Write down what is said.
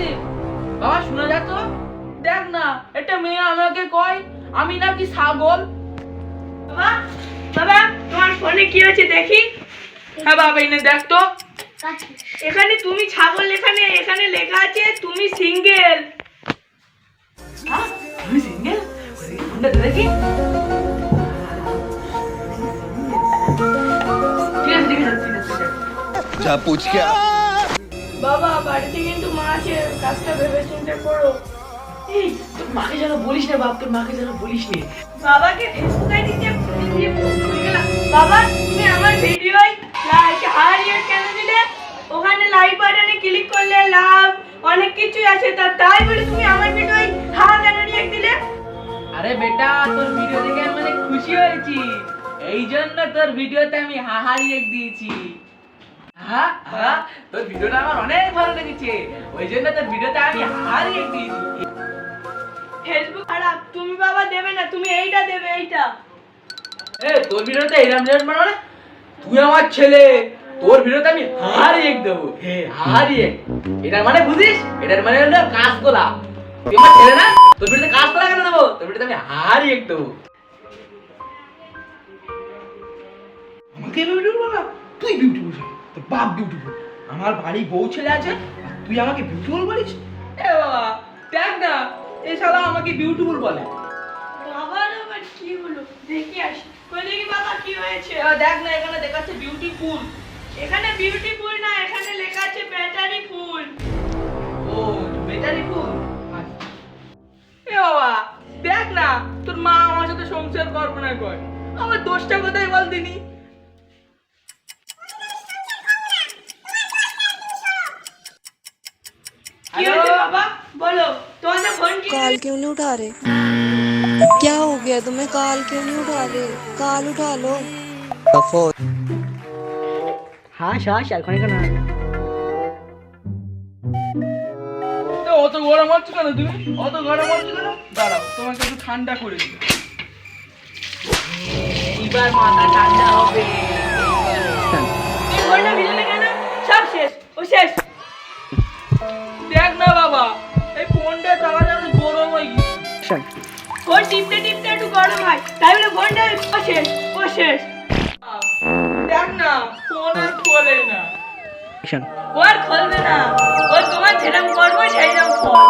আছে? বাবা শোনা যা তো, দেখ না একটা মেয়ে আমাকে কয় আমি নাকি ছাগল। বাবা বাবা তোমার ফোনে কি হচ্ছে দেখি। হ্যাঁ বাবা এনে দেখ তো। এখানে তুমি ছাগল, এখানে এখানে লেখা আছে তুমি সিঙ্গেল। হ্যাঁ আমি সিঙ্গেল? ফোনটা দে দেখি। ঠিক আছে ঠিক আছে ঠিক আছে ঠিক আছে। যা पूछ क्या বাবা বাড়িতে কিন্তু মা আছে, কাজটা ভেবে চিন্তে করো। এই তোর মাকে যেন বলিস না বাপ, তোর মাকে যেন বলিস নে। বাবাকে ফেসবুক আইডি দিয়ে ভুলে গেলাম। বাবা তুমি আমার ভিডিওয় লাইক হারিয়ে কেন দিলে? ওখানে লাইক বাটনে ক্লিক করলে লাভ অনেক কিছুই আছে, তাই বলে তুমি আমার ভিডিওয় কেন রিয়েক্ট দিলে? আরে বেটা তোর ভিডিও দেখে আমি অনেক খুশি হয়েছি, এই জন্য তোর ভিডিওতে আমি হাহা রিয়েক্ট দিয়েছি। হ্যাঁ হ্যাঁ তোর ভিডিওটা আমার অনেক ভালো লেগেছে, ওই জন্য তোর ভিডিওতে আমি হাহা রিয়েক্ট দিয়েছি। ফেসবুক খারাপ, তুমি বাবা দেবে না, তুমি এইটা দেবে, এইটা। এ তোর ভিডিওতে এরকম রিয়েক্ট মারো না, তুই আমার ছেলে, তোর ভিডিওতে আমি হাহা রিয়েক্ট দেবো। হে হাহা রিয়েক্ট, এটার মানে বুঝিস? এটার মানে হলো কাঁচকলা। তুই আমার ছেলে না, তোর ভিডিওতে কাঁচকলা কেন দেবো? তোর ভিডিওতে আমি হাহা রিয়েক্ট দেবো। আমাকে বিউটিফুল বলা? তুই বিউটিফুল, তোর বাপ বিউটিফুল। আমার বাড়ি বউ ছেলে আছে আর তুই আমাকে বিউটিফুল বলিস? এ বাবা দেখ না, এ শালা আমাকে বিউটিফুল বলে। বাবার আবার কি হলো দেখি আসি, কই দেখি বাবা কি হয়েছে। দেখ না এখানে দেখাচ্ছে বিউটিফুল। এখানে বিউটিফুল না, এখানে লেখা আছে ব্যাটারি ফুল। ও ব্যাটারি ফুল। এ বাবা দেখ না, তোর মা আমার সাথে সংসার করবে না কয়, আমার দোষটা কোথায় বল দিনি? কি হয়েছে বাবা বলো, তোমাদের ফোন কি? कॉल क्यों नहीं उठा रहे? क्या हो गया तुम्हें? कॉल क्यों नहीं उठा रहे? कॉल उठा लो। তো অত গরম হচ্ছে কেন তুমি? অত গরম হচ্ছে কেন? দাঁড়াও তোমাকে একটু ঠান্ডা করে দিই। এবার মাথা ঠান্ডা হবে। তুমি ফোনটা ভিজলে কেন? সব শেষ, ও শেষ। দেখ না বাবা, এই ফোনটা চালাতে গরম হয়ে গেছে। ফোন টিপতে টিপতে একটু গরম হয়, তাই বলে ফোনটা ও শেষ, ও শেষ। দেখ না ফোন আর খোলে না। ও আর খুলবে না, ও তোমার যেরকম করবো সেই রকম ফোন।